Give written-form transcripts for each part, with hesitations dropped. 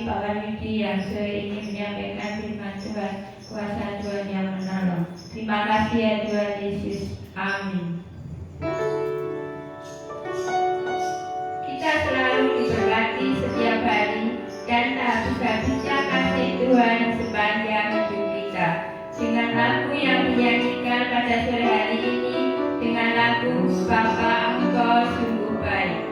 Pak Wahyudi yang ingin menyampaikan firman Tuhan. Kuasa Tuhan yang menolong. Terima kasih ya Tuhan Yesus. Amin. Kita selalu diberkati setiap hari dan tak bisa kasih Tuhan sepanjang hidup kita. Dengan lagu yang dinyanyikan pada sore hari ini, dengan lagu Bapa Engkau Sungguh Baik.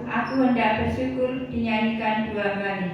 Aku hendak bersyukur dinyanyikan 2 kali.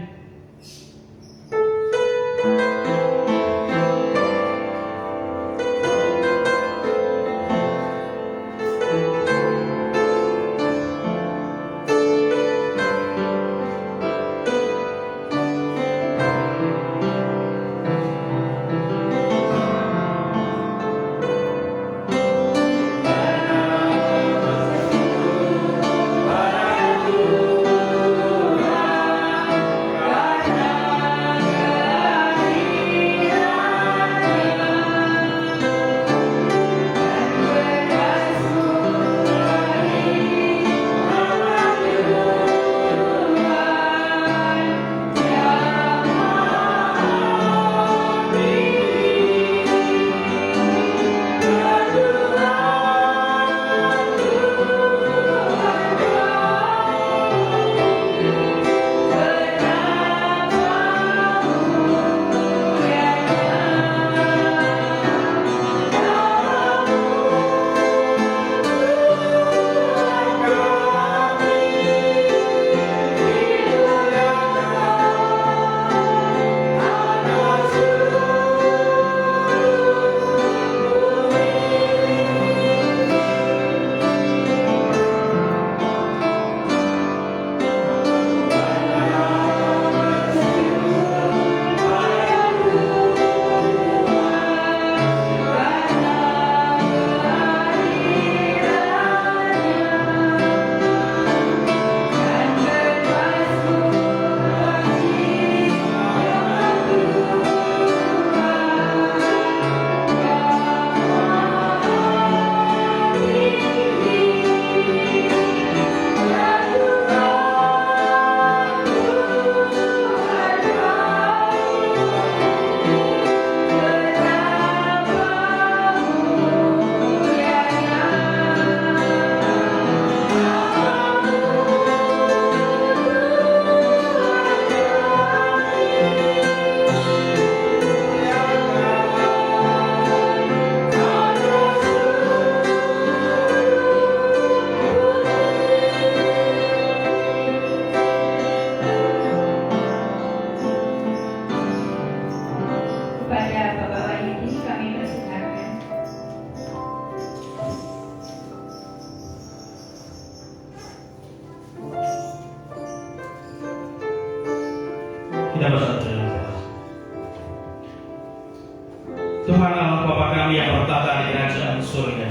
Tuhan Allah Bapa kami yang bertata di kerajaan surga,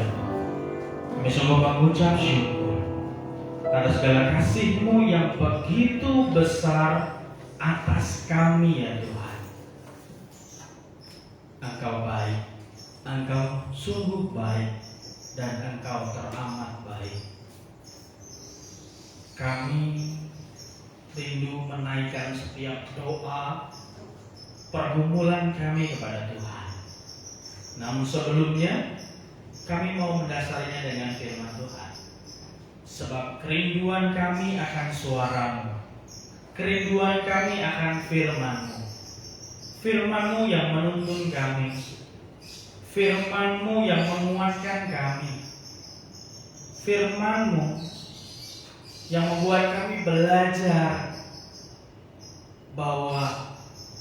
kami sungguh mengucap syukur atas segala kasih-Mu yang begitu besar atas kami ya Tuhan. Engkau baik, Engkau sungguh baik, dan Engkau teramat baik. Kami rindu menaikkan setiap doa pergumulan kami kepada Tuhan. Namun sebelumnya kami mau mendasarinya dengan firman Tuhan. Sebab kerinduan kami akan suara-Mu, kerinduan kami akan firman-Mu, firman-Mu yang menuntun kami, firman-Mu yang menguatkan kami, firman-Mu yang membuat kami belajar bahwa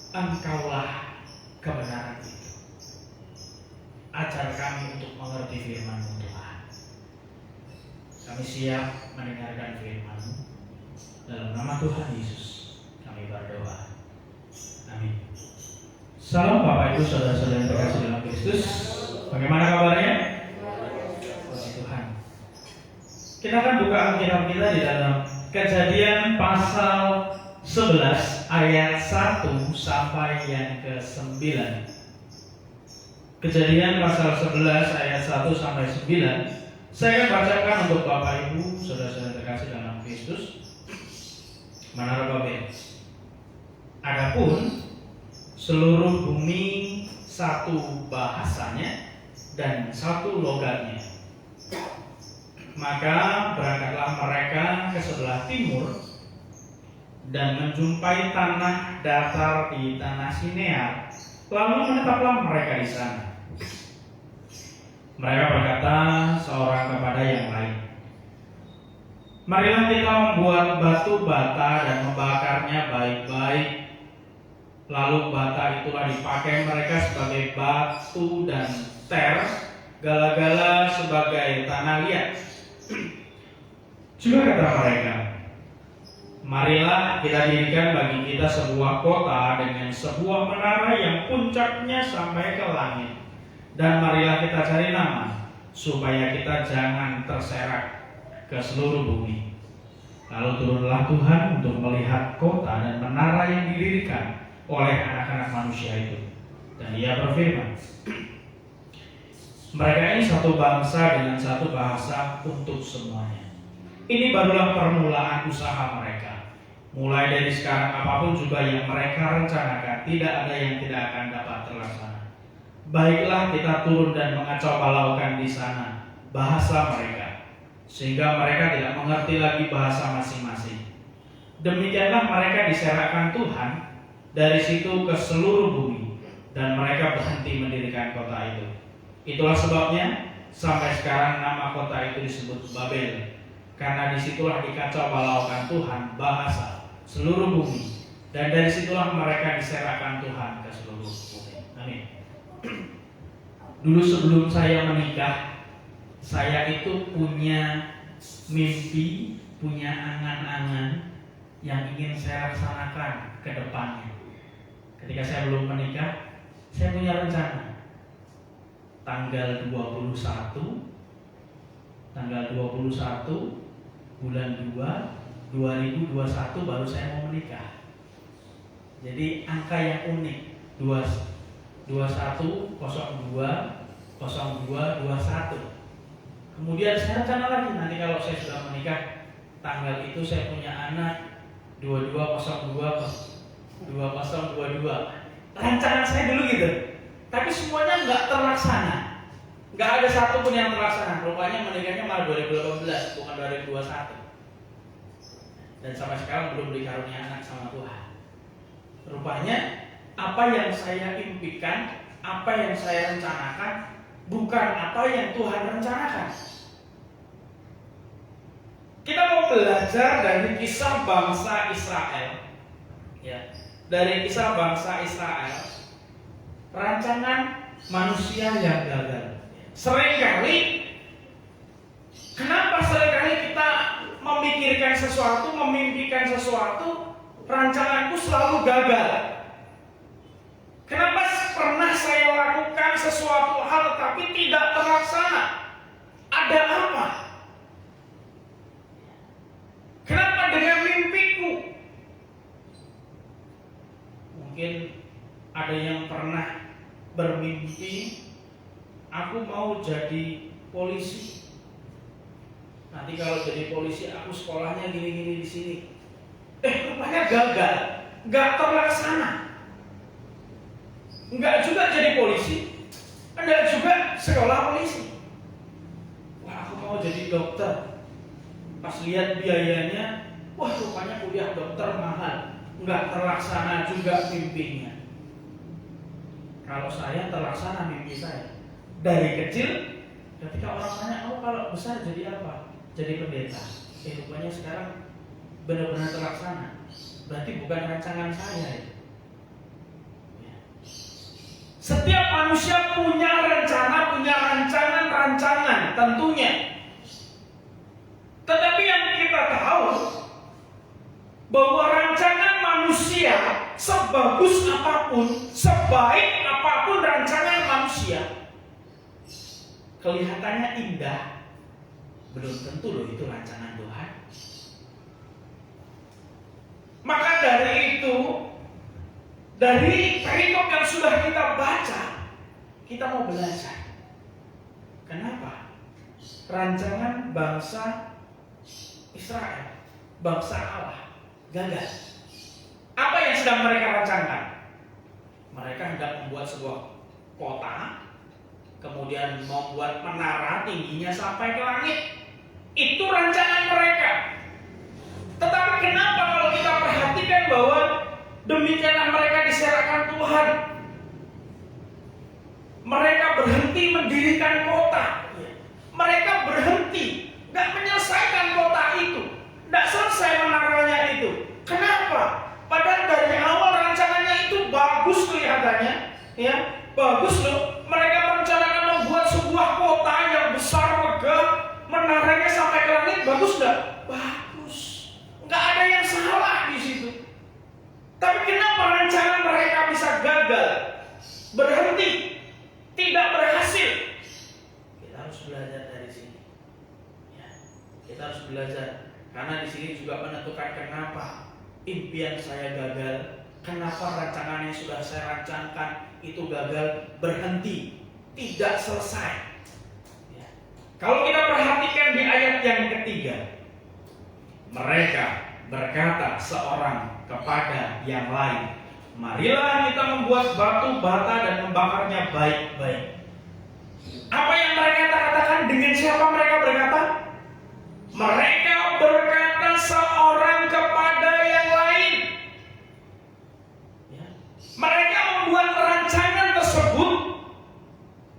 Engkaulah kebenaran itu. Ajar kami untuk mengerti firman-Mu Tuhan. Kami siap mendengarkan firman-Mu. Dalam nama Tuhan Yesus kami berdoa. Amin. Salam Bapak Ibu Saudara-saudara yang terkasih dalam Kristus. Bagaimana kabarnya? Puji Tuhan. Kita akan buka Alkitab kita di dalam Kejadian pasal 11 ayat 1 sampai yang ke-9. Kejadian pasal 11 ayat 1 sampai 9. Saya akan bacakan untuk Bapak Ibu Saudara-saudara terkasih dalam Kristus. Menara Babel. Adapun seluruh bumi satu bahasanya dan satu logatnya. Maka berangkatlah mereka ke sebelah timur dan menjumpai tanah datar di tanah Sinear, lalu menetaplah mereka di sana. Mereka berkata seorang kepada yang lain, marilah kita membuat batu bata dan membakarnya baik-baik. Lalu bata itulah dipakai mereka sebagai batu dan ter, gala-gala sebagai tanah liat. Juga kata mereka, marilah kita dirikan bagi kita sebuah kota dengan sebuah menara yang puncaknya sampai ke langit. Dan marilah kita cari nama, supaya kita jangan terserak ke seluruh bumi. Lalu turunlah Tuhan untuk melihat kota dan menara yang didirikan oleh anak-anak manusia itu. Dan Ia berfirman, mereka ini satu bangsa dengan satu bahasa untuk semuanya. Ini barulah permulaan usaha mereka. Mulai dari sekarang apapun juga yang mereka rencanakan, tidak ada yang tidak akan dapat terlaksana. Baiklah kita turun dan mengacau balaukan di sana bahasa mereka, sehingga mereka tidak mengerti lagi bahasa masing-masing. Demikianlah mereka diserahkan Tuhan dari situ ke seluruh bumi, dan mereka berhenti mendirikan kota itu. Itulah sebabnya sampai sekarang nama kota itu disebut Babel, karena disitulah dikacau balaukan Tuhan bahasa seluruh bumi, dan dari situlah mereka diserahkan Tuhan ke seluruh bumi. Amin. Dulu sebelum saya menikah, saya itu punya mimpi, punya angan-angan yang ingin saya laksanakan ke depannya. Ketika saya belum menikah, saya punya rencana. Tanggal 21 bulan 2 2021 baru saya mau menikah. Jadi angka yang unik, 21 02 02 21. Kemudian saya rencana lagi, nanti kalau saya sudah menikah, tanggal itu saya punya anak 2202 2022. Rancangan saya dulu gitu. Tapi semuanya nggak terlaksana. Nggak ada satu pun yang terlaksana. Rupanya menikahnya malah 2018, bukan 2021. Dan sampai sekarang belum dikarunia anak sama Tuhan. Rupanya apa yang saya impikan, apa yang saya rencanakan, bukan apa yang Tuhan rencanakan. Kita mau belajar dari kisah bangsa Israel, ya, dari kisah bangsa Israel, rancangan manusia yang gagal. Kenapa seringkali kita memikirkan sesuatu, memimpikan sesuatu, rancanganku selalu gagal? Kenapa pernah saya lakukan, sesuatu hal tetapi tidak terlaksana. Ada apa? Kenapa dengan mimpiku? Mungkin ada yang pernah bermimpi, aku mau jadi polisi. Nanti kalau jadi polisi aku sekolahnya gini-gini di sini. Rupanya gagal, nggak terlaksana. Nggak juga jadi polisi, nggak juga sekolah polisi. Wah, aku mau jadi dokter. Pas lihat biayanya, wah rupanya kuliah dokter mahal. Nggak terlaksana juga mimpinya. Kalau saya terlaksana mimpi saya. Dari kecil, ketika orang tanya, oh kalau besar jadi apa? Jadi pendeta. Rupanya sekarang benar-benar terlaksana. Berarti bukan rancangan saya. Setiap manusia punya rencana, punya rancangan tentunya. Tetapi yang kita tahu bahwa rancangan manusia sebagus apapun, sebaik apapun rancangan manusia, kelihatannya indah, belum tentu loh itu rancangan Tuhan. Maka dari itu, dari perikop yang sudah kita baca, kita mau belajar. Kenapa? Rancangan bangsa Israel, bangsa Allah, gagal. Apa yang sedang mereka rancangkan? Mereka hendak membuat sebuah kota, kemudian membuat menara tingginya sampai ke langit. Itu rancangan mereka. Tetapi kenapa kalau kita perhatikan bahwa demikianlah mereka diserahkan Tuhan. Mereka berhenti mendirikan kota. Mereka berhenti, gak menyelesaikan kota itu, gak selesai menaranya itu. Kenapa? Padahal dari awal rancangannya itu bagus kelihatannya, ya bagus loh. Mereka merencanakan membuat sebuah kota yang besar, megah, menaranya sampai ke langit. Bagus gak? Bagus. Gak ada yang salah di situ. Tapi kenapa rancangan mereka bisa gagal, berhenti, tidak berhasil? Kita harus belajar dari sini. Ya, kita harus belajar karena di sini juga menentukan kenapa impian saya gagal, kenapa rancangan yang sudah saya rancangkan itu gagal, berhenti, tidak selesai. Ya. Kalau kita perhatikan di ayat yang ketiga, mereka berkata seorang kepada yang lain, marilah kita membuat batu bata dan membakarnya baik-baik. Apa yang mereka katakan? Dengan siapa mereka berkata? Mereka berkata seorang kepada yang lain. Ya. Mereka membuat rancangan tersebut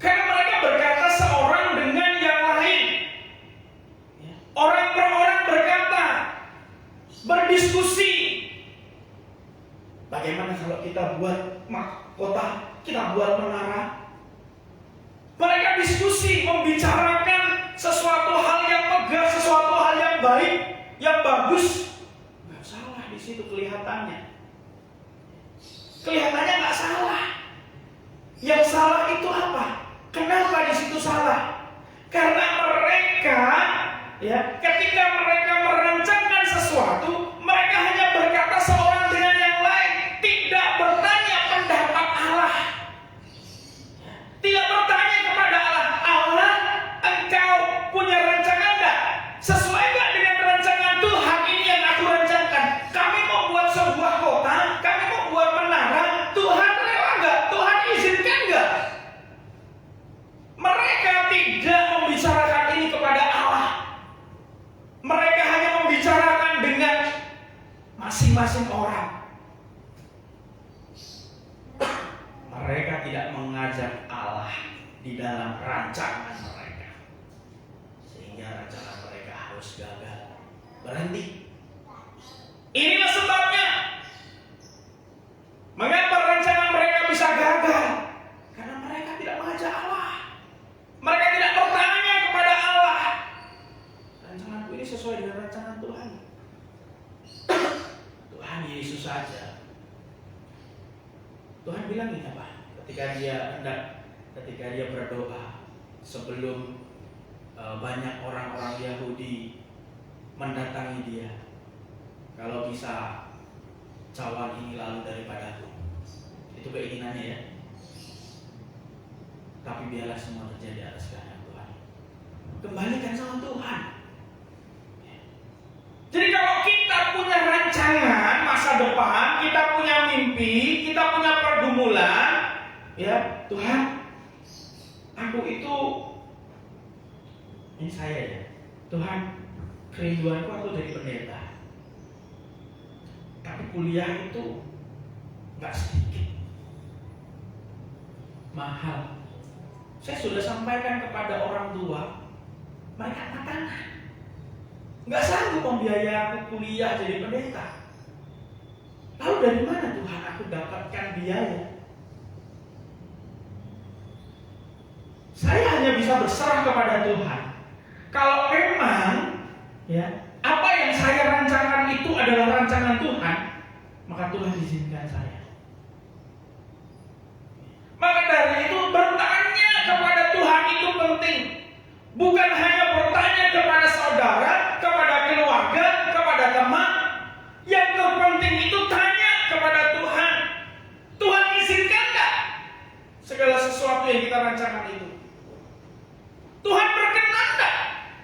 karena mereka berkata seorang dengan yang lain. Ya. Orang per orang berkata, berdiskusi. Bagaimana kalau kita buat kota, kita buat menara? Mereka diskusi, membicarakan sesuatu hal yang megah, sesuatu hal yang baik, yang bagus. Nggak salah di situ kelihatannya. Kelihatannya nggak salah. Yang salah itu apa? Kenapa di situ salah? Karena mereka, ya, ketika mereka merancangkan sesuatu, mereka hanya berkata seorang dengan yang lain, tidak bertanya pendapat Allah, tidak bertanya kepada Allah, Allah, engkau punya rancangan enggak? Sesuai enggak dengan rancangan Tuhan ini yang aku rancangkan? Kami mau buat sebuah kota, kami mau buat menara, Tuhan rela enggak? Tuhan izinkan enggak? Mereka tidak membicarakan ini kepada Allah. Mereka hanya membicarakan dengan masing-masing orang. Mereka tidak mengajak Allah di dalam rancangan mereka, sehingga rancangan mereka harus gagal, berhenti. Inilah sebabnya mengapa rancangan mereka bisa gagal, karena mereka tidak mengajak Allah. Mereka tidak bertanya kepada Allah, rancanganku ini sesuai dengan rancangan Tuhan. Tuhan Yesus saja. Tuhan bilang ini apa? Ketika dia hendak ketika dia berdoa sebelum banyak orang-orang Yahudi mendatangi dia. Kalau bisa cawan ini lalu daripadaku. Itu keinginannya ya. Tapi biarlah semua terjadi atas kehendak Tuhan. Kembalikan sama Tuhan. Jadi kalau kita punya rancangan masa depan, kita punya mimpi, kita punya pergumulan, ya Tuhan, aku itu, ini saya ya, Tuhan, kerinduanku aku jadi pendeta. Tapi kuliah itu nggak sedikit, mahal. Saya sudah sampaikan kepada orang tua, mereka katakan nggak sanggup membiayai aku kuliah jadi pendeta. Lalu dari mana Tuhan aku dapatkan biaya? Saya hanya bisa berserah kepada Tuhan. Kalau memang ya apa yang saya rancangkan itu adalah rancangan Tuhan, maka Tuhan izinkan saya. Maka dari itu bertanya kepada Tuhan itu penting. Bukan hanya bertanya kepada saudara, kepada keluarga, kepada teman. Yang terpenting itu tanya kepada Tuhan. Tuhan izinkan enggak segala sesuatu yang kita rancangkan itu? Tuhan berkenan enggak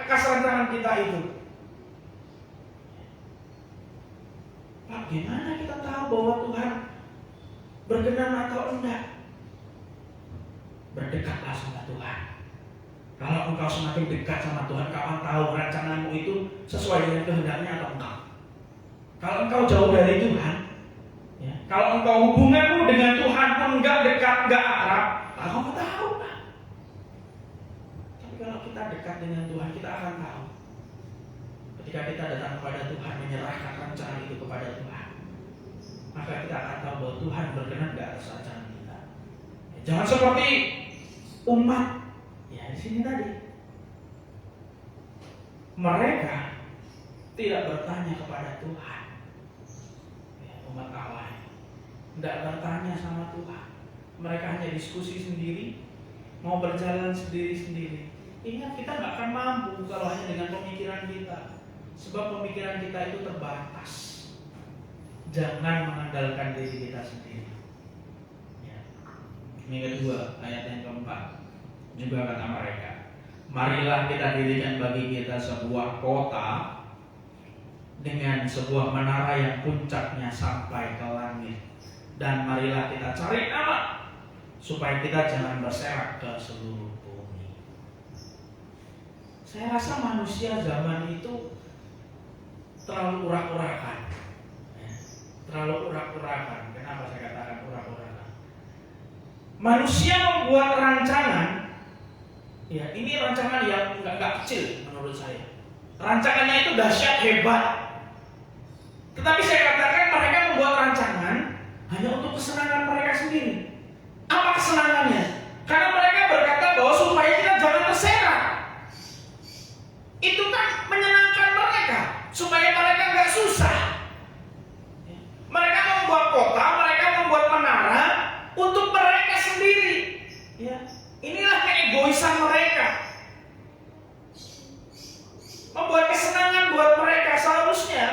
atas rancangan kita itu? Pak, gimana kita tahu bahwa Tuhan berkenan atau enggak? Berdekatlah sama Tuhan. Kalau engkau semakin dekat sama Tuhan, kapan tahu rancanganmu itu sesuai dengan kehendaknya atau enggak? Kalau engkau jauh dari Tuhan, ya, kalau engkau hubunganmu dengan Tuhan pun enggak dekat, enggak akrab, kamu tahu kan? Tapi kalau kita dekat dengan Tuhan, kita akan tahu. Ketika kita datang kepada Tuhan, menyerahkan rencana itu kepada Tuhan, maka kita akan tahu bahwa Tuhan berkenan enggak atas rencana kita. Ya, jangan seperti umat ya di sini tadi. Mereka tidak bertanya kepada Tuhan. Ya, umat Allah tidak bertanya sama Tuhan. Mereka hanya diskusi sendiri, mau berjalan sendiri-sendiri. Ingat, kita nggak akan mampu kalau hanya dengan pemikiran kita. Sebab pemikiran kita itu terbatas. Jangan mengandalkan diri kita sendiri. Ya. Ini kedua, ayat yang keempat. Juga kata mereka, marilah kita dirikan bagi kita sebuah kota dengan sebuah menara yang puncaknya sampai ke langit. Dan marilah kita cari nama supaya kita jangan berserak ke seluruh bumi. Saya rasa manusia zaman itu terlalu urak-urakan. Terlalu urak-urakan. Kenapa saya katakan urak-urakan? Manusia membuat rancangan. Ya, ini rancangan yang nggak kecil menurut saya. Rancangannya itu dahsyat, hebat. Tetapi saya katakan mereka membuat rancangan hanya untuk kesenangan mereka sendiri. Apa kesenangannya? Karena mereka berkata bahwa supaya kita jangan terserak. Itu kan menyenangkan mereka, supaya mereka nggak susah. Mereka membuat kota, mereka membuat menara untuk mereka sendiri. Ya. Inilah keegoisan mereka. Membuat kesenangan buat mereka. Seharusnya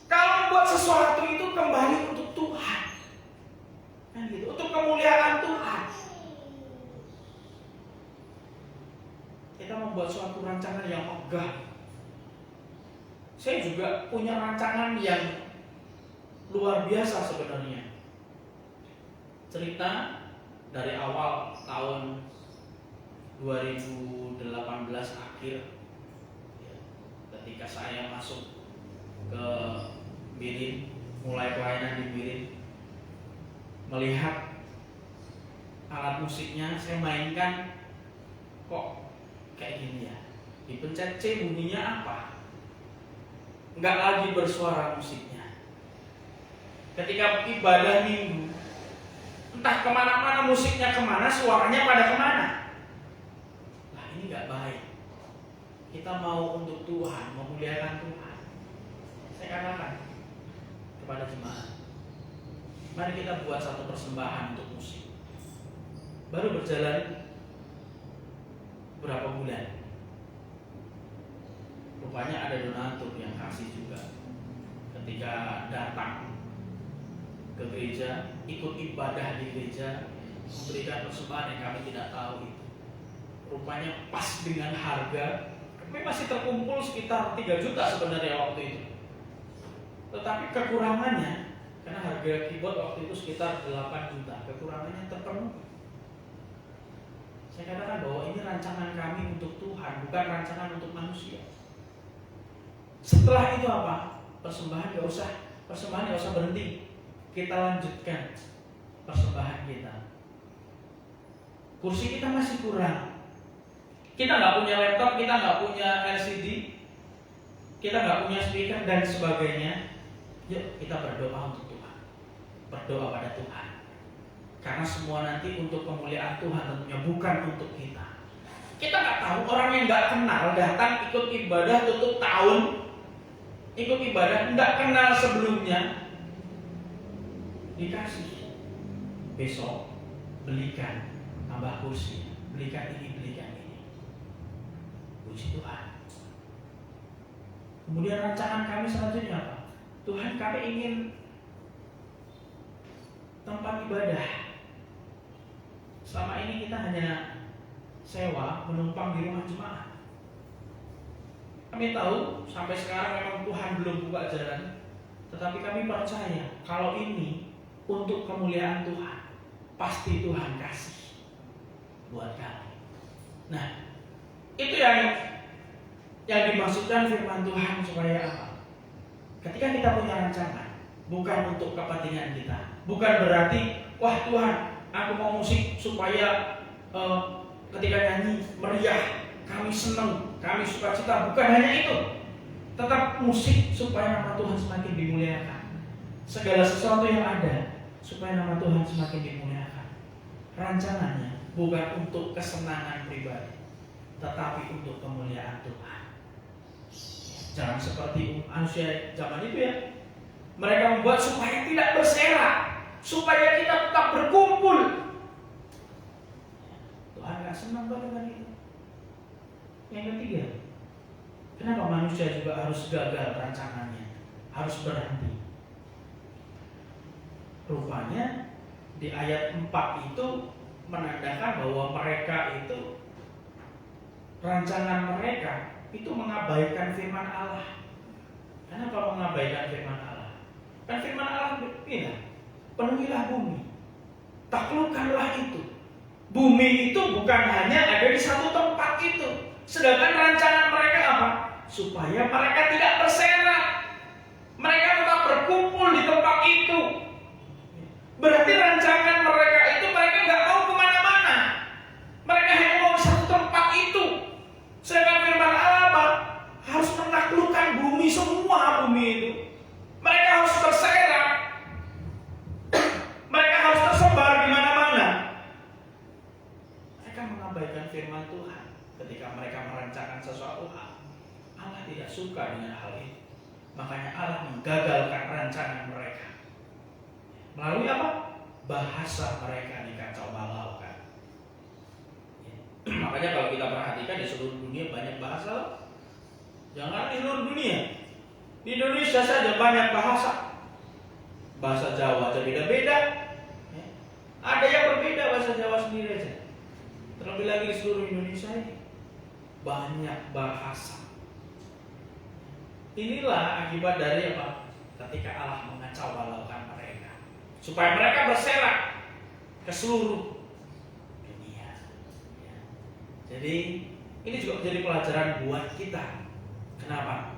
kalau membuat sesuatu itu kembali untuk Tuhan. Kan gitu, untuk kemuliaan Tuhan. Kita membuat suatu rancangan yang megah. Saya juga punya rancangan yang luar biasa sebenarnya. Cerita dari awal tahun 2018 akhir, ya, ketika saya masuk ke Birin, mulai pelayanan di Birin, melihat alat musiknya saya mainkan, kok kayak gini ya, dipencet C bunyinya apa? Nggak lagi bersuara musiknya. Ketika ibadah minggu, entah kemana-mana musiknya kemana, suaranya pada kemana. Nah, ini nggak baik. Kita mau untuk Tuhan, memuliakan Tuhan. Saya katakan kepada jemaat, mari kita buat satu persembahan untuk musik. baru berjalan berapa bulan, rupanya ada donatur yang kasih juga. Ketika datang ke gereja, ikut ibadah di gereja, memberikan persembahan yang kami tidak tahu itu. Rupanya pas dengan harga, kami masih terkumpul sekitar 3 juta sebenarnya waktu itu. Tetapi kekurangannya, karena harga keyboard waktu itu sekitar 8 juta, kekurangannya terpenuhi. Saya katakan bahwa ini rancangan kami untuk Tuhan, bukan rancangan untuk manusia. Setelah itu apa? Persembahan gak usah berhenti. Kita lanjutkan persembahan kita. Kursi kita masih kurang. Kita nggak punya laptop, kita nggak punya LCD, kita nggak punya speaker dan sebagainya. Yuk kita berdoa untuk Tuhan, berdoa pada Tuhan. Karena semua nanti untuk kemuliaan Tuhan tentunya, bukan untuk kita. Kita nggak tahu orang yang nggak kenal datang ikut ibadah tutup tahun, ikut ibadah nggak kenal sebelumnya, dikasih besok belikan tambah kursi, belikan ini, belikan ini. Puji Tuhan. Kemudian rancangan kami selanjutnya apa? Tuhan, kami ingin tempat ibadah. Selama ini kita hanya sewa, menumpang di rumah jemaat. Kami tahu sampai sekarang memang Tuhan belum buka jalan, tetapi kami percaya kalau ini untuk kemuliaan Tuhan, pasti Tuhan kasih buat kami. Nah, itu yang dimaksudkan firman Tuhan supaya apa? Ketika kita punya rancangan, bukan untuk kepentingan kita, bukan berarti wah Tuhan, aku mau musik supaya ketika nyanyi meriah, kami senang, kami sukacita, bukan hanya itu. Tetap musik supaya nama Tuhan semakin dimuliakan. Segala sesuatu yang ada supaya nama Tuhan semakin dimuliakan. Rancangannya bukan untuk kesenangan pribadi, tetapi untuk kemuliaan Tuhan. Jangan seperti manusia zaman itu ya. Mereka membuat supaya tidak berserak, supaya kita tetap berkumpul. Tuhan gak senang dengan itu. Yang ketiga, kenapa manusia juga harus gagal rancangannya, harus berhenti? Rupanya di ayat 4 itu menandakan bahwa mereka itu, rancangan mereka itu mengabaikan firman Allah. Kenapa mengabaikan firman Allah? Kan firman Allah bilang, penuhilah bumi, taklukkanlah itu. Bumi itu bukan hanya ada di satu tempat itu. Sedangkan rancangan mereka apa? Supaya mereka tidak berserak, mereka tetap berkumpul di tempat itu. Berarti rancangan mereka itu, mereka nggak mau kemana-mana, mereka hanya mau satu tempat itu. Sedangkan firman Allah apa? Harus menaklukkan bumi, semua bumi itu. Mereka harus berserak, mereka harus tersebar di mana-mana. Mereka mengabaikan firman Tuhan ketika mereka merancangkan sesuatu hal. Allah tidak suka dengan hal itu. Makanya Allah menggagalkan rancangan mereka. Melalui apa? Bahasa mereka dikacau balaukan. Makanya kalau kita perhatikan di seluruh dunia banyak bahasa. Jangan di seluruh dunia, di Indonesia saja banyak bahasa. Bahasa Jawa aja beda-beda. Ada yang berbeda bahasa Jawa sendiri aja. Terlebih lagi di seluruh Indonesia ini banyak bahasa. Inilah akibat dari apa? Ketika Allah mengacau balaukan mereka, supaya mereka berserak ke seluruh dunia. Ya. Jadi ini juga menjadi pelajaran buat kita. Kenapa?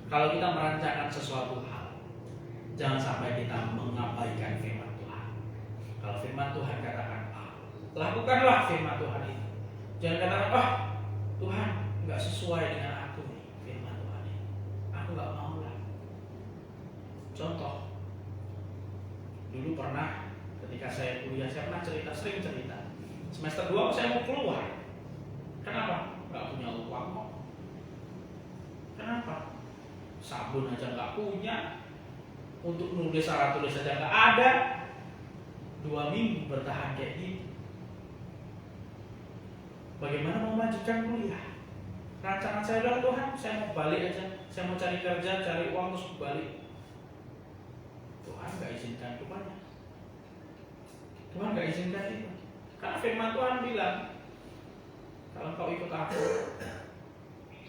Kalau kita merancangkan sesuatu hal, jangan sampai kita mengabaikan firman Tuhan. Kalau firman Tuhan katakan lakukanlah firman Tuhan itu. Jangan katakan Tuhan nggak sesuai dengan aku nih firman Tuhan ini. Aku nggak mau lah. Contoh, dulu pernah ketika saya kuliah, saya pernah sering cerita. Semester 2 saya mau keluar. Kenapa? Nggak punya uang kok. Kenapa? Sabun aja nggak punya. Untuk nulis alat tulis aja nggak ada. 2 minggu bertahan kayak gitu. Bagaimana memajukan kuliah? Rancangan saya adalah Tuhan, saya mau balik aja, saya mau cari kerja, cari uang terus balik. Tuhan gak izinkan itu banyak. Tuhan gak izinkan itu. Karena firman Tuhan bilang, kalau kau ikut aku,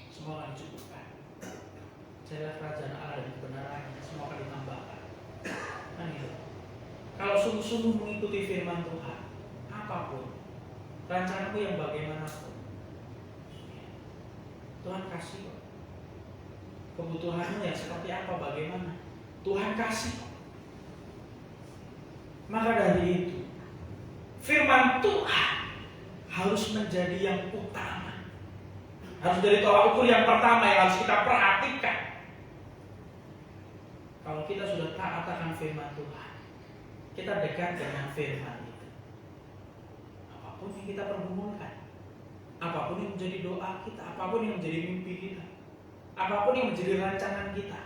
semua akan dicukupkan. Carilah kerajaan Allah dan kebenarannya, semua akan ditambahkan. Nah gitu. Kalau sungguh-sungguh mengikuti firman Tuhan, apapun, rancanganku yang bagaimanapun, Tuhan kasih kok. Kebutuhanmu yang seperti apa, bagaimana, Tuhan kasih kok. Maka dari itu, firman Tuhan harus menjadi yang utama, harus dari tolak ukur yang pertama yang harus kita perhatikan. Kalau kita sudah taat akan firman Tuhan, kita dekat dengan firman itu, apapun yang kita pergumulkan, apapun yang menjadi doa kita, apapun yang menjadi mimpi kita, apapun yang menjadi rancangan kita,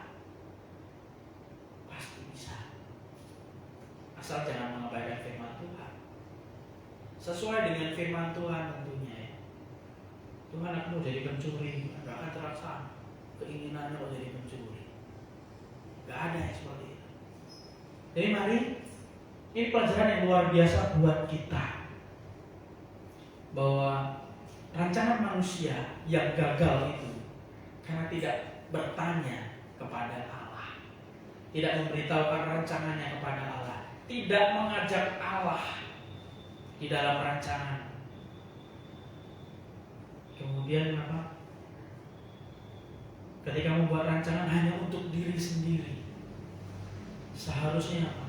pasti bisa. Asal jangan mengabaikan firman Tuhan. Sesuai dengan firman Tuhan tentunya ya. Tuhan, aku mau jadi pencuri, gak akan terlaksana. Keinginannya mau jadi pencuri, gak ada yang seperti itu. Jadi mari, ini pelajaran yang luar biasa buat kita, bahwa rancangan manusia yang gagal itu karena tidak bertanya kepada Allah, tidak memberitahukan rancangannya kepada Allah, tidak mengajak Allah di dalam rancangan. Kemudian apa? Ketika membuat rancangan hanya untuk diri sendiri. Seharusnya apa?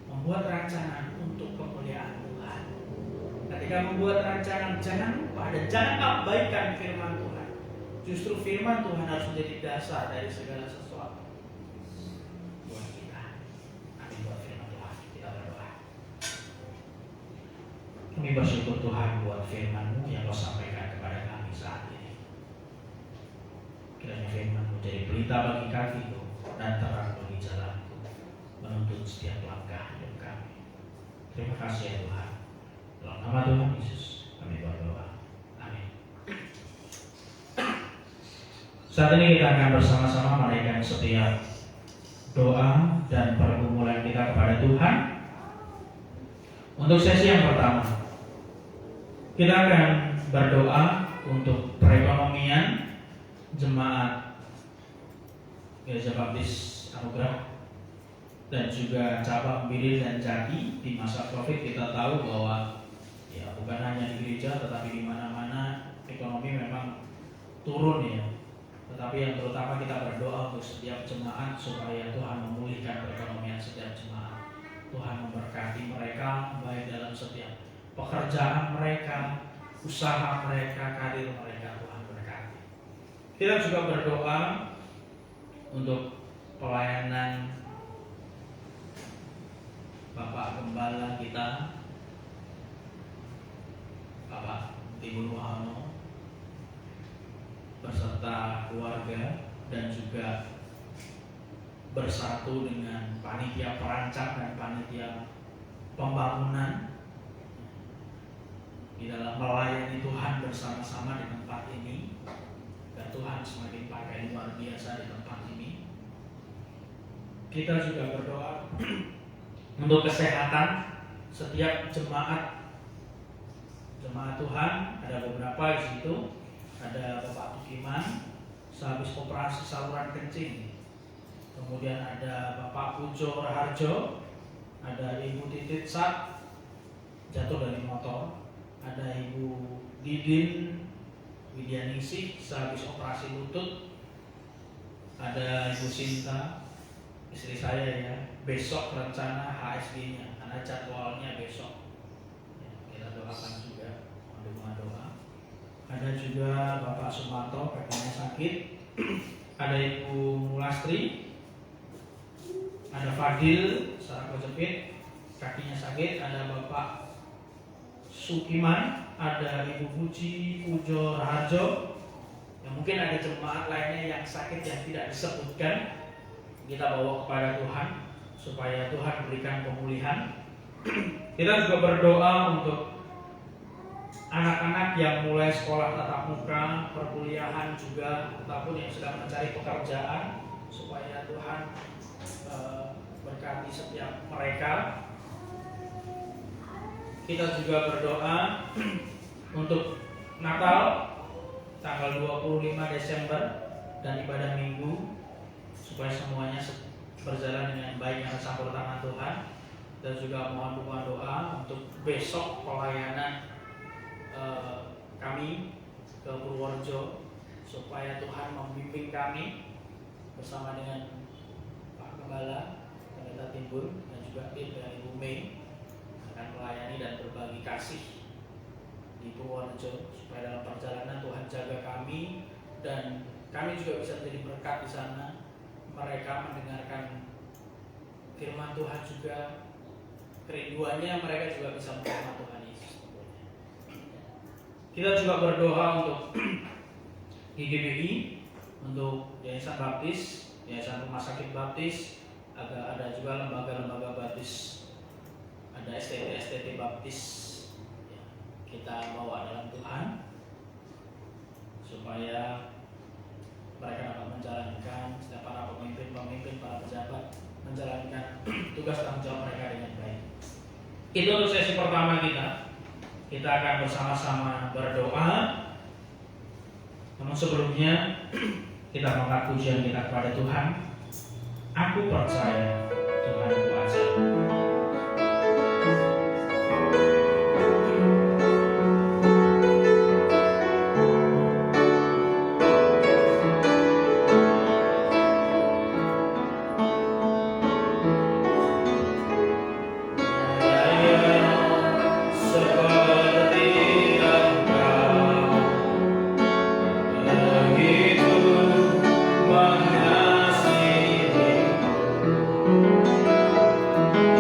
Membuat rancangan untuk kemuliaan Tuhan. Ketika membuat rancangan, jangan lupa dan jangan abaikan firman Tuhan. Justru firman Tuhan harus menjadi dasar dari segala sesuatu buat kita. Amin. Buat firman Tuhan, kita berdoa. Kami bersyukur Tuhan buat firman-Mu yang Kau sampaikan kepada kami saat ini. Kiranya firman-Mu jadi berita bagi kakiku dan terang bagi jalanku, menuntun setiap langkah hidup kami. Terima kasih ya Tuhan. Dalam nama Tuhan Yesus kami berdoa. Amin. Saat ini kita akan bersama-sama menaikkan setiap doa dan pergumulan kita kepada Tuhan. Untuk sesi yang pertama, kita akan berdoa untuk perekonomian jemaat Gereja Baptis Anugerah dan juga cabang Bilir dan Jati. Di masa Covid kita tahu bahwa ya bukan hanya di gereja tetapi di mana-mana ekonomi memang turun ya. Tetapi yang terutama kita berdoa untuk setiap jemaat supaya Tuhan memulihkan perekonomian setiap jemaat. Tuhan memberkati mereka baik dalam setiap pekerjaan mereka, usaha mereka, karir mereka. Tuhan berkati. Kita juga berdoa untuk pelayanan Bapak Gembala kita, Bapak Ibu Nuhano, beserta keluarga dan juga bersatu dengan panitia perancang dan panitia pembangunan di dalam melayani Tuhan bersama-sama di tempat ini, dan Tuhan semakin pakai luar biasa di tempat ini. Kita juga berdoa untuk kesehatan setiap jemaat Tuhan. Ada beberapa di situ. Ada Bapak Tukiman sehabis operasi saluran kencing. Kemudian ada Bapak Pujo Raharjo, ada Ibu Titit Sat jatuh dari motor, ada Ibu Didin Widyaningsih sehabis operasi lutut, ada Ibu Sinta istri saya ya, besok rencana HSG-nya karena jadwalnya besok ya, kita doakan juga, mohon doa. Ada juga Bapak Sumanto kakinya sakit, ada Ibu Mulastri, ada Fadil saraf kejepit kakinya sakit, ada Bapak Sukiman, ada Ibu Puji Pujo Raharjo, yang mungkin ada jemaat lainnya yang sakit yang tidak disebutkan. Kita bawa kepada Tuhan supaya Tuhan berikan pemulihan. Kita juga berdoa untuk anak-anak yang mulai sekolah tatap muka, perkuliahan juga, ataupun yang sedang mencari pekerjaan, supaya Tuhan berkati setiap mereka. Kita juga berdoa untuk Natal tanggal 25 Desember dan ibadah Minggu, supaya semuanya berjalan dengan baik yang campur tangan Tuhan. Dan juga mohon dukungan doa untuk besok pelayanan kami ke Purworejo, supaya Tuhan membimbing kami bersama dengan Pak Gembala Pendeta Timbul dan juga Tim dengan Ibu Mei akan melayani dan berbagi kasih di Purworejo, supaya dalam perjalanan Tuhan jaga kami dan kami juga bisa menjadi berkat di sana. Mereka mendengarkan firman Tuhan juga, kerinduannya mereka juga bisa menerima Tuhan Yesus. Kita juga berdoa untuk GGBI, untuk Yayasan Baptis, Yayasan Rumah Sakit Baptis, ada juga lembaga-lembaga Baptis, ada STT Baptis. Kita bawa dalam Tuhan supaya mereka dapat menjalankan, setiap para pemimpin, para pejabat menjalankan tugas tanggung jawab mereka dengan baik. Itu untuk sesi pertama kita. Kita akan bersama-sama berdoa. Namun sebelumnya kita mengangkat pujian kita kepada Tuhan. Aku percaya Tuhan ku ajaib. Mengasihi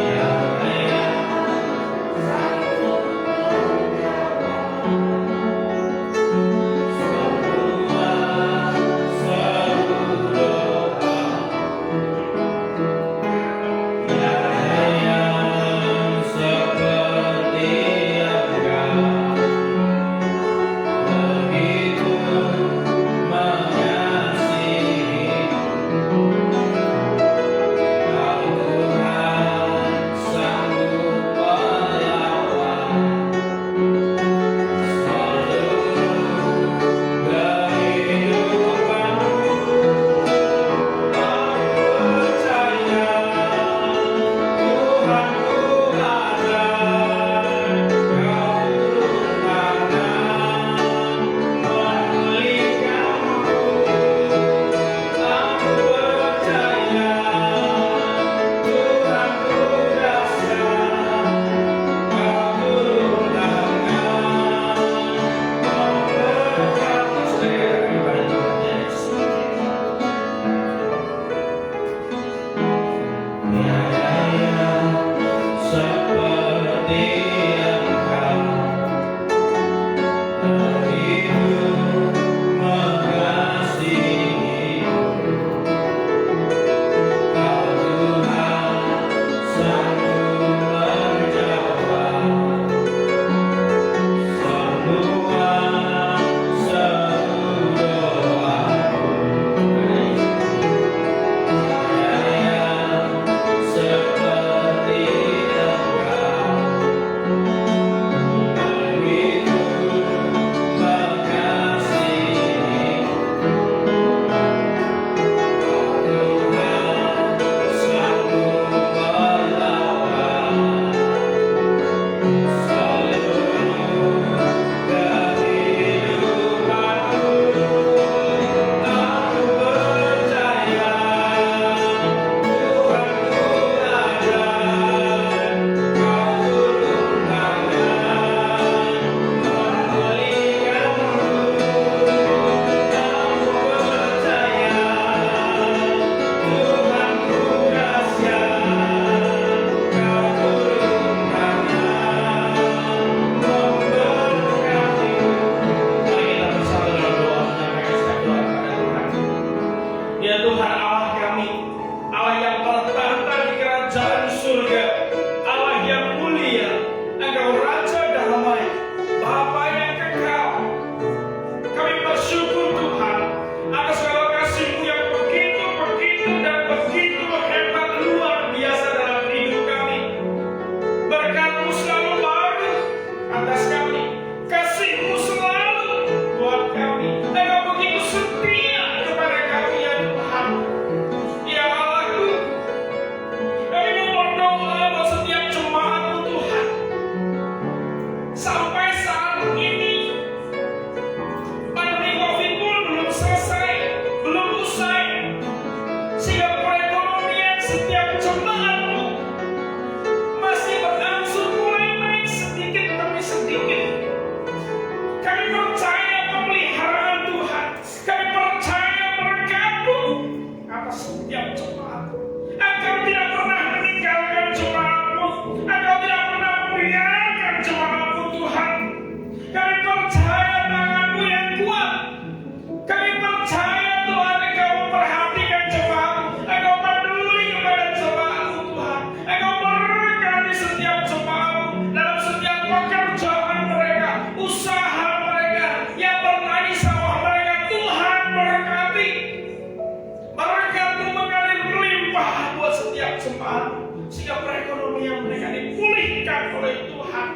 oleh Tuhan.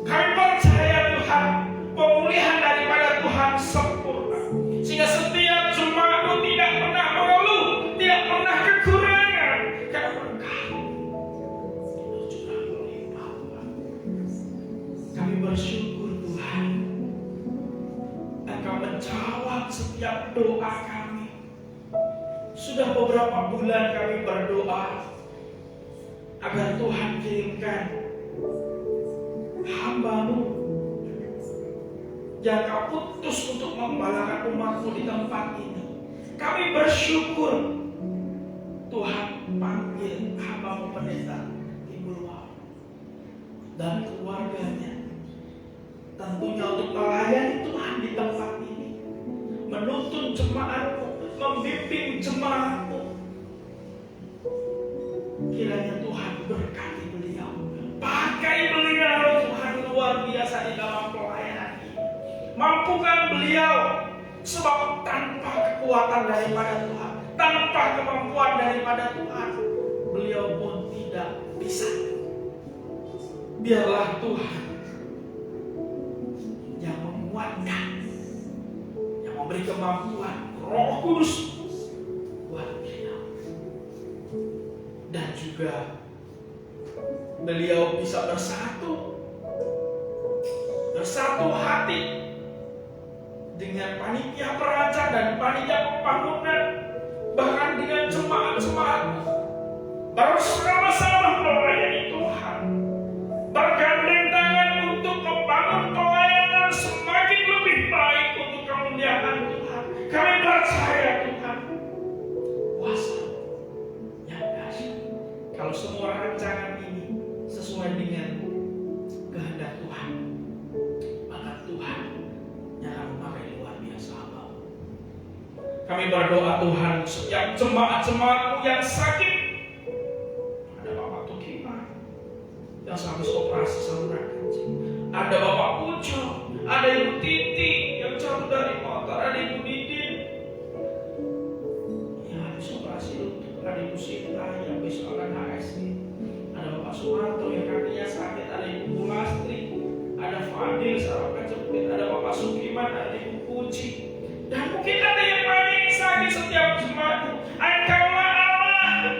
Kami percaya Tuhan, pemulihan daripada Tuhan sempurna. Sehingga setiap jemaatmu tidak pernah mengeluh, tidak pernah kekurangan. Karena Engkau curah melimpah Tuhan. Kami bersyukur Tuhan, Engkau menjawab setiap doa kami. Sudah beberapa bulan kami berdoa agar Tuhan kirimkan hamba-Mu yang Kau putus untuk membalakan umat-Mu di tempat ini. Kami bersyukur Tuhan panggil hamba-Mu pendeta Ibu Luar dan keluarganya, tentunya untuk melayani Tuhan di tempat ini, menuntun jemaat-Mu, membimbing jemaat-Mu. Kiranya Tuhan berkati beliau, pakai beliau Tuhan luar biasa di dalam pelayanan ini. Mampukan beliau, sebab tanpa kekuatan daripada Tuhan, tanpa kemampuan daripada Tuhan, beliau pun tidak bisa. Biarlah Tuhan yang menguatkan, yang memberi kemampuan, Roh Kudus buat beliau. Dan juga beliau bisa bersatu hati dengan panitia perancang dan panitia pembangunan, bahkan dengan jemaat-jemaat, bersama-sama melayani Tuhan, bergandeng tangan untuk membangun pelayanan semakin lebih baik untuk kemuliaan Tuhan. Kami percaya Tuhan, kuasa yang dahsyat. Kalau semua rancangan ini sesuai dengan kehendak Tuhan, maka Tuhan yang akan memakai luar biasa hamba. Kami berdoa Tuhan, setiap jemaat-jemaat-Mu yang sakit, ada Bapak Tukima yang habis operasi saluran kencing, ada Bapak Pujo, ada Ibu Titi yang jatuh dari motor, ada Ibu Didin yang habis operasi lutut, ada Ibu Sinta yang besok akan HSG, ada Bapak Sumarto yang kakinya sakit, ada Ibu Bulastri, ada Fadil saraf kejepit, ada Bapak Sukiman, ada Ibu Puji, dan mungkin ada yang lain sakit. Setiap jemaat-Mu, Engkaulah Allah,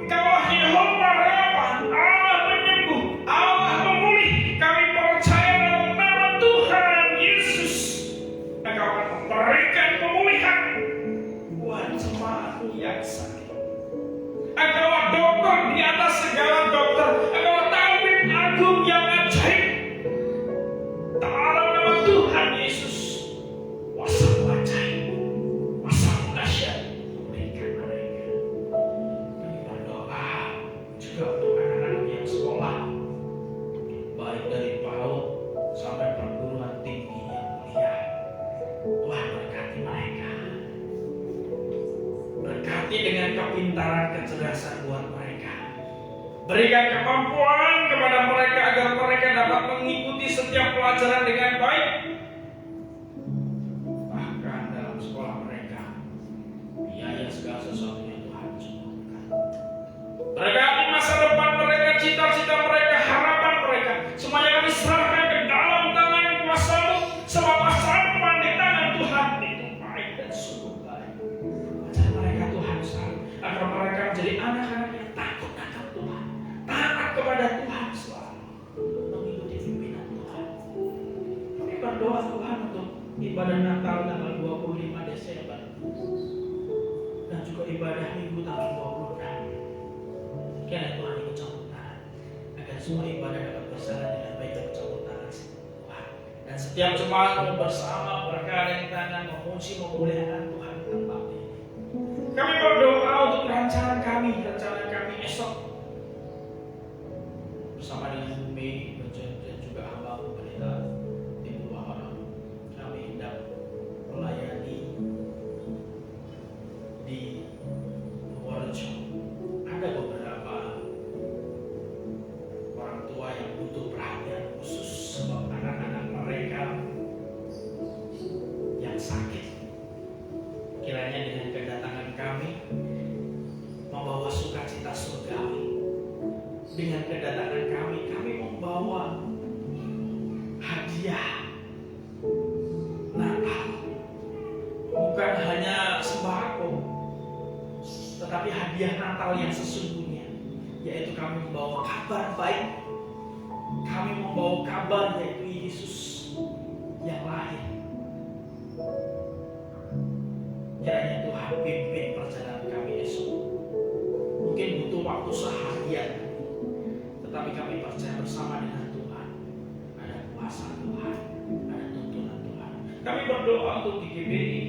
Engkaulah Yehova Rafa, Allah penyembuh, Allah pemulih. Kami percaya dalam nama Tuhan Yesus, Engkau akan memberikan pemulihan buat jemaat-Mu yang sakit. Engkaulah dokter di atas segala dokter, Engkaulah tabib agung yang ajaib. Dalam nama Tuhan Yesus, kuasa-Mu ajaib, kuasa-Mu dahsyat, berikan mereka. Kami berdoa juga untuk anak-anak yang sekolah, baik dari PAUD sampai perguruan tinggi yang mulia. Tuhan berkati mereka, berkati dengan kepintaran, kecerdasan buat mereka. Berikan kemampuan kepada mereka agar mereka dapat mengikuti setiap pelajaran dengan baik. Bahkan dalam sekolah mereka, biaya segala sesuatunya Tuhan sembuhkan. Berkati masa depan mereka, cita-cita mereka, harapan mereka, semuanya kami serahkan ke dalam tangan kuasa-Mu. Sebab masa depan di tangan Tuhan itu baik dan sungguh baik. Ajar mereka Tuhan selalu, agar mereka menjadi anak-anak yang takut akan Tuhan, taat kepada Tuhan selalu, mengikuti pimpinan Tuhan. Kami berdoa Tuhan untuk ibadah Natal tanggal 25 Desember dan juga ibadah Minggu tanggal 26. Kiranya Tuhan ikut campur tangan agar semua ibadah dapat berjalan dengan baik dan campur tangan Tuhan. Dan setiap jemaat bersama bergandeng tangan memuji memuliakan Tuhan di tempat ini. Kami berdoa untuk rencana kami esok bersama dengan Bumi dan juga hamba-Mu pendeta Ibu Wahana. Kami hendak melayani di Purworejo. Ada beberapa orang tua yang butuh perhatian khusus sebab anak-anak mereka yang sakit. Kiranya dengan kedatangan kami membawa sukacita surgawi. Dengan kedatangan kami membawa kami membawa kabar baik. Kami membawa kabar yaitu Yesus yang lahir. Kiranya Tuhan pimpin perjalanan kami esok. Mungkin butuh waktu seharian, tetapi kami percaya bersama dengan Tuhan ada kuasa Tuhan, ada tuntunan Tuhan. Kami berdoa untuk di GBI,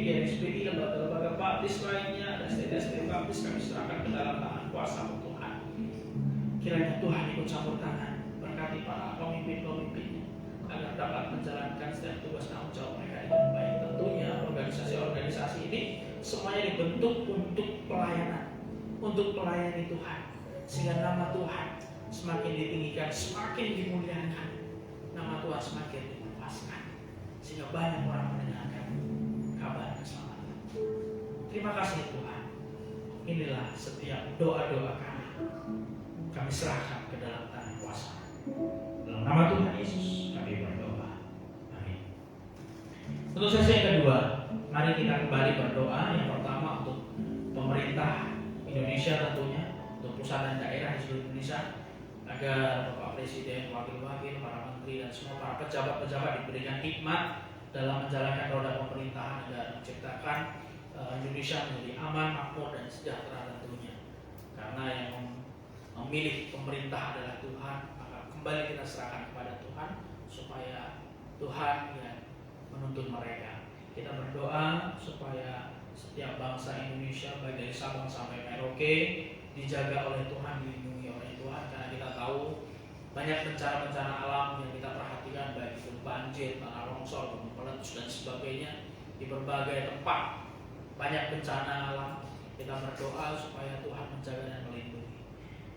YSBI, lembaga-lembaga baptis lainnya, dan STT baptis kami serahkan ke dalam tangan kuasa Tuhan. Kiranya Tuhan ikut campur tangan, berkati para pemimpin-pemimpinnya agar dapat menjalankan setiap tugas tanggung jawab mereka dengan baik. Tentunya organisasi-organisasi ini semuanya dibentuk untuk pelayanan, untuk melayani Tuhan, sehingga nama Tuhan semakin ditinggikan, semakin dimuliakan, nama Tuhan semakin dipuaskan, sehingga banyak orang mendengarkan kabar keselamatan. Terima kasih Tuhan. Inilah setiap doa-doa kami serahkan ke dalam tangan kuasa. Dalam nama Tuhan Yesus kami berdoa. Amin. Untuk sesi yang kedua, mari kita kembali berdoa. Yang pertama untuk pemerintah Indonesia, tentunya untuk pusat dan daerah di seluruh Indonesia, agar Bapak Presiden, wakil-wakil, para menteri dan semua para pejabat-pejabat diberikan hikmat dalam menjalankan roda pemerintahan agar menciptakan Indonesia menjadi aman, makmur dan sejahtera tentunya. Karena yang memilih pemerintah adalah Tuhan, maka kembali kita serahkan kepada Tuhan supaya Tuhan yang menuntun mereka. Kita berdoa supaya setiap bangsa Indonesia baik dari Sabang sampai Merauke dijaga oleh Tuhan, dilindungi oleh Tuhan, karena kita tahu banyak bencana-bencana alam yang kita perhatikan, baik itu banjir, tanah longsor, gunung meletus dan sebagainya di berbagai tempat. Banyak bencana alam, kita berdoa supaya Tuhan menjaga dan melindungi.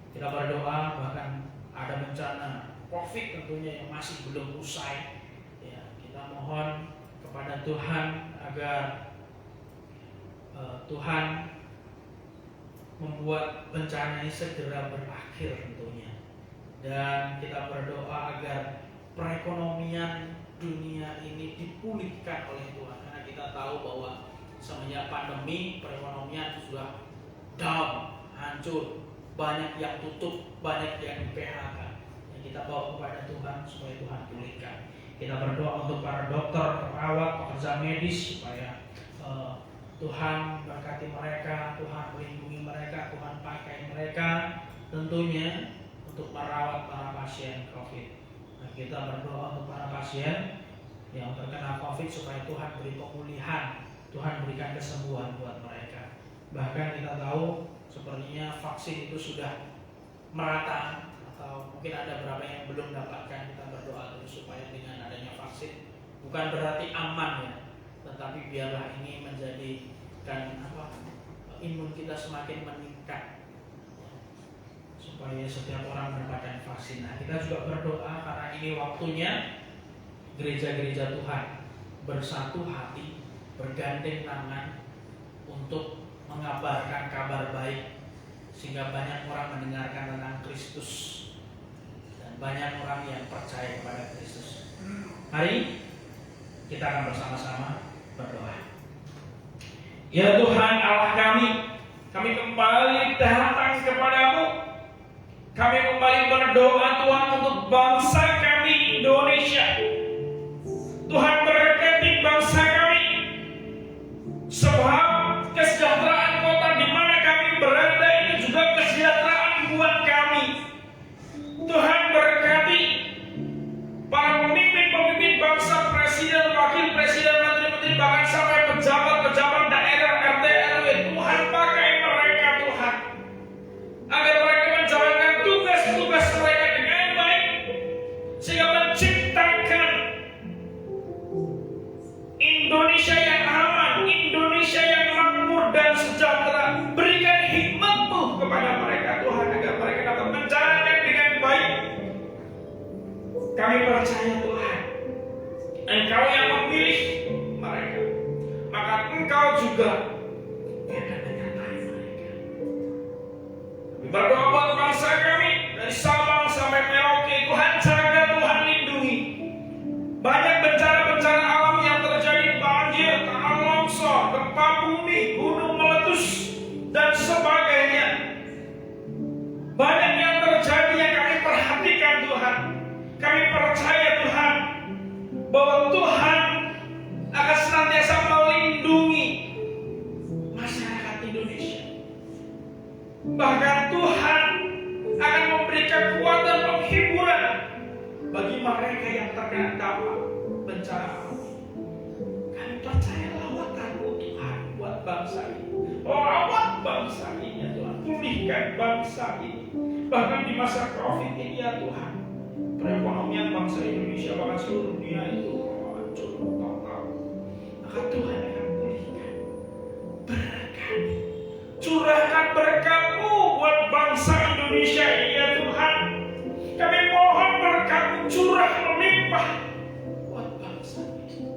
Kita berdoa bahkan ada bencana COVID tentunya yang masih belum usai. Ya, kita mohon kepada Tuhan agar Tuhan membuat bencana ini segera berakhir tentunya. Dan kita berdoa agar perekonomian dunia ini dipulihkan oleh Tuhan, karena kita tahu bahwa semenjak pandemi perekonomian sudah down, hancur, banyak yang tutup, banyak yang di PHK. Yang kita bawa kepada Tuhan supaya Tuhan pulihkan. Kita berdoa untuk para dokter, perawat, pekerja medis supaya Tuhan berkati mereka, Tuhan melindungi mereka, Tuhan pakai mereka tentunya untuk merawat para pasien COVID. Nah, kita berdoa untuk para pasien yang terkena COVID supaya Tuhan beri pemulihan, Tuhan berikan kesembuhan buat mereka. Bahkan kita tahu sepertinya vaksin itu sudah merata, atau mungkin ada beberapa yang belum dapatkan. Kita berdoa terus supaya dengan adanya vaksin bukan berarti aman ya, tetapi biarlah ini menjadikan imun kita semakin meningkat supaya setiap orang mendapatkan vaksin. Nah, kita juga berdoa karena ini waktunya gereja-gereja Tuhan bersatu hati, bergandeng tangan untuk mengabarkan kabar baik, sehingga banyak orang mendengarkan tentang Kristus dan banyak orang yang percaya kepada Kristus. Mari kita akan bersama-sama berdoa. Ya Tuhan Allah kami kembali datang kepadamu. Kami kembali berdoa Tuhan untuk bangsa kami Indonesia. Tuhan berkati bangsa kami, sebab kesejahteraan kota di mana kami berada itu juga kesejahteraan buat kami. Tuhan berkati para pemimpin-pemimpin bangsa, presiden, wakil presiden, menteri-menteri, bahkan sampai pejabat-pejabat daerah, RT, RW. Tuhan pakai mereka Tuhan, agar mereka menjalankan tugas-tugas mereka dengan baik, sehingga menciptakan Indonesia yang aman, Indonesia yang makmur dan sejahtera. Berikan hikmat-Mu kepada mereka Tuhan, agar mereka dapat menjalankan dengan baik. Kami percaya Tuhan, Engkau yang memilih mereka, maka Engkau juga yang akan menyertai mereka. Kami berdoa buat bangsa kami dari Sabang sampai Merauke. Tuhan jaga, Tuhan lindungi. Banyak bencana-bencana alam yang terjadi, banjir, tanah longsor, gempa bumi, gunung meletus dan sebagainya. Banyak yang mereka yang terkena dampak bencana alam. Kami percaya lawatan-Mu Tuhan buat bangsa ini. Lawat bangsa ini ya Tuhan. Pulihkan bangsa ini. Bahkan di masa Covid ini ya Tuhan, perekonomian bangsa Indonesia bahkan seluruh dunia itu hancur total. Maka Tuhan akan pulihkan. Berkati, curahkan berkat-Mu buat bangsa Indonesia ini ya Tuhan. Kami mohon berkat-Mu curah melimpah buat bangsa ini.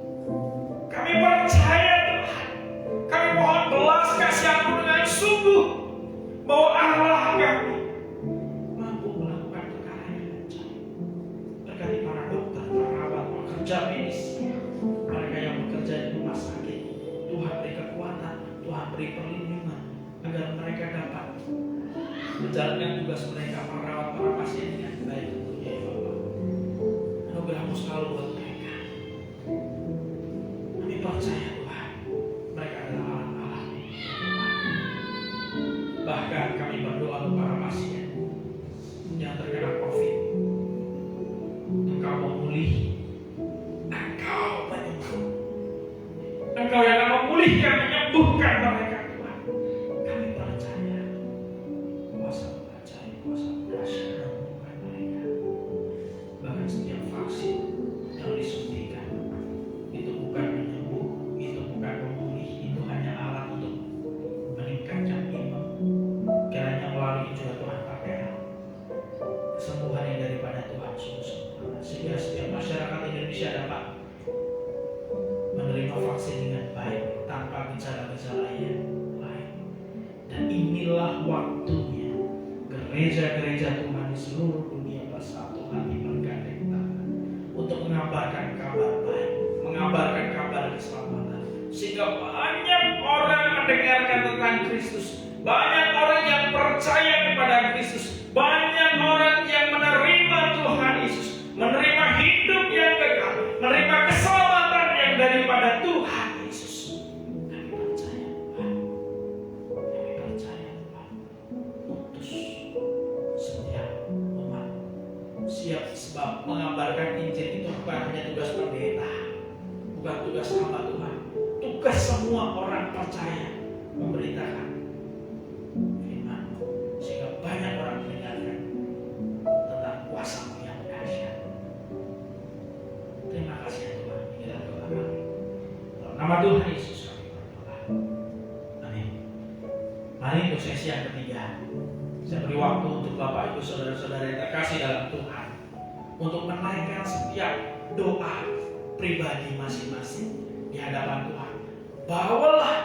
Kami percaya Tuhan. Kami mohon belas kasihan-Mu dengan sungguh bahwa Allah kami mampu melakukan perkara yang ajaib. Berkati para dokter, perawat, pekerja medis, mereka yang bekerja di rumah sakit. Tuhan beri kekuatan, Tuhan beri perlindungan agar mereka dapat menjalankan tugas mereka, merawat para pasien dengan baik tentunya ya Bapak. Anugerah-Mu selalu buat mereka. Kami percaya Tuhan, mereka adalah alat-alat. Bahkan kami berdoa untuk para pasien yang terkena COVID. Engkau memulih, Engkau menyembuh, Engkau yang akan memulihkan, menyembuhkan mereka Tuhan. Kami percaya kuasa-Mu ajaib, kuasa-Mu dahsyat menyembuhkan mereka. Bahkan setiap vaksin yang disuntikan itu bukan menyembuh, itu bukan memulih, itu hanya alat untuk meningkatkan iman. Kiranya melalui juga Tuhan pakai kesembuhan yang daripada Tuhan sungguh-sungguh, sehingga setiap masyarakat Indonesia dapat menerima vaksin dengan baik tanpa gejala-gejala yang lain. Dan inilah waktunya gereja-gereja Tuhan di seluruh dunia bersatu hati bergandeng tangan untuk mengabarkan kabar baik, mengabarkan kabar keselamatan, sehingga banyak orang mendengarkan tentang Kristus, banyak orang yang percaya kepada Kristus, banyak orang yang menerima Tuhan Yesus, menerima hidup yang kekal, menerima keselamatan yang daripada Tuhan Yesus. Kami percaya Tuhan, kami percaya Tuhan, utus setiap umat siap, sebab mengabarkan Injil itu bukan hanya tugas pendeta, bukan tugas hamba Tuhan, tugas semua orang percaya memberitakan firman, sehingga banyak orang mendengarkan tentang kuasa-Mu yang dahsyat. Terima kasih ya Tuhan. Inilah doa kami. Dalam nama Tuhan Yesus kami berdoa. Amin. Mari untuk sesi yang ketiga, saya beri waktu untuk Bapak Ibu Saudara-saudara yang terkasih dalam Tuhan untuk menaikkan setiap doa pribadi masing-masing di hadapan Tuhan. Bawalah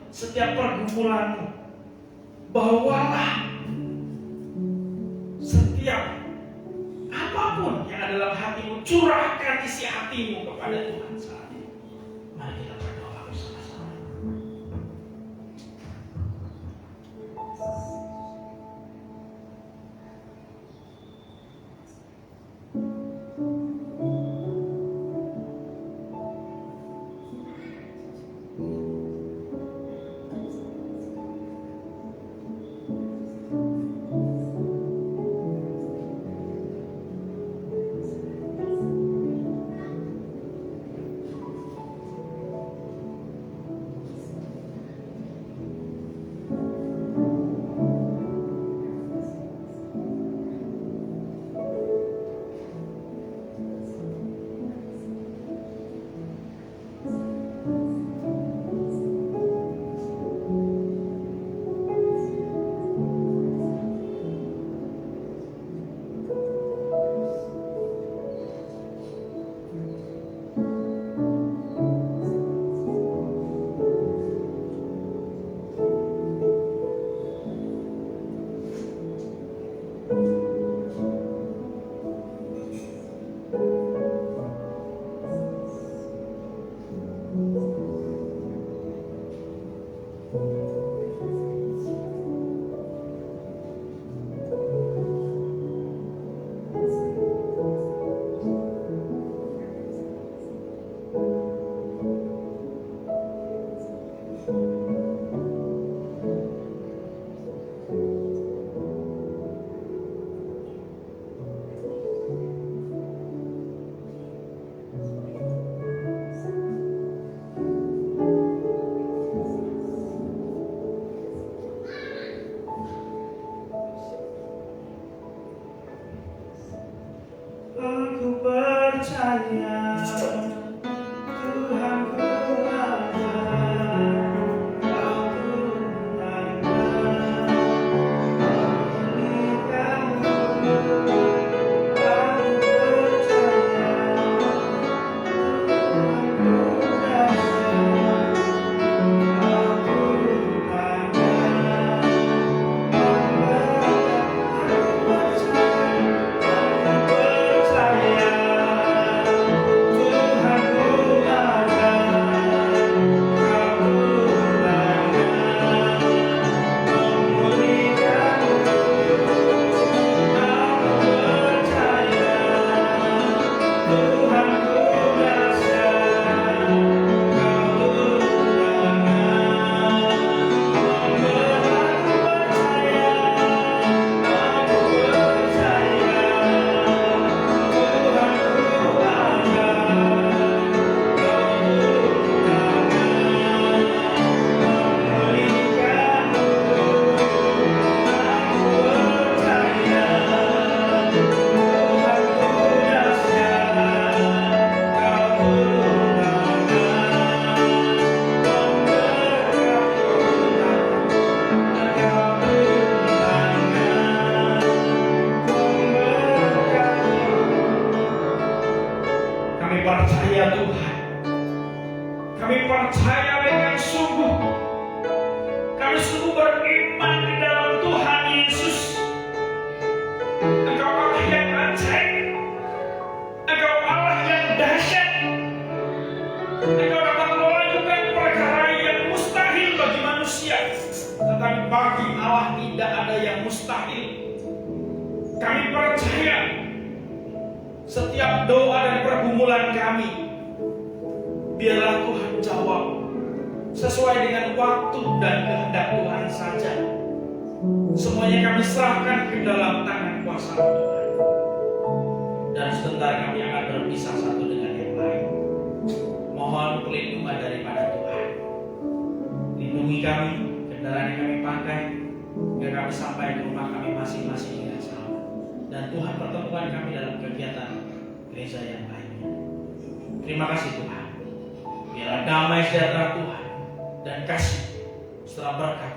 setiap pergumulanmu, bawalah setiap apapun yang ada dalam hatimu, curahkan isi hatimu kepada Tuhan saat ini. Mari kita berdoa bersama-sama. percaya Tuhanku ada, Kau Tuhanku, memulihkanku. Aku percaya Tuhanku dahsyat, Kau Tuhanku, kami percaya Tuhan. Kami percaya dengan sungguh. Kami sungguh beriman di dalam Tuhan Yesus. Engkau Allah yang ajaib. Engkau Allah yang dahsyat. Engkau dapat melakukan perkara yang mustahil bagi manusia. Tetapi bagi Allah tidak ada yang mustahil. Kami percaya setiap doa dan pergumulan kami, biarlah Tuhan jawab sesuai dengan waktu dan kehendak Tuhan saja. Semuanya kami serahkan ke dalam tangan kuasa Tuhan. Dan sebentar kami akan berpisah satu dengan yang lain. Mohon perlindungan daripada Tuhan. Lindungi kami, kendaraan yang kami pakai, biar kami sampai ke rumah kami masing-masing dengan selamat. Dan Tuhan pertemukan kami dalam kegiatan gereja yang lainnya. Terima kasih Tuhan. Biarlah damai sejahtera Tuhan dan kasih serta berkat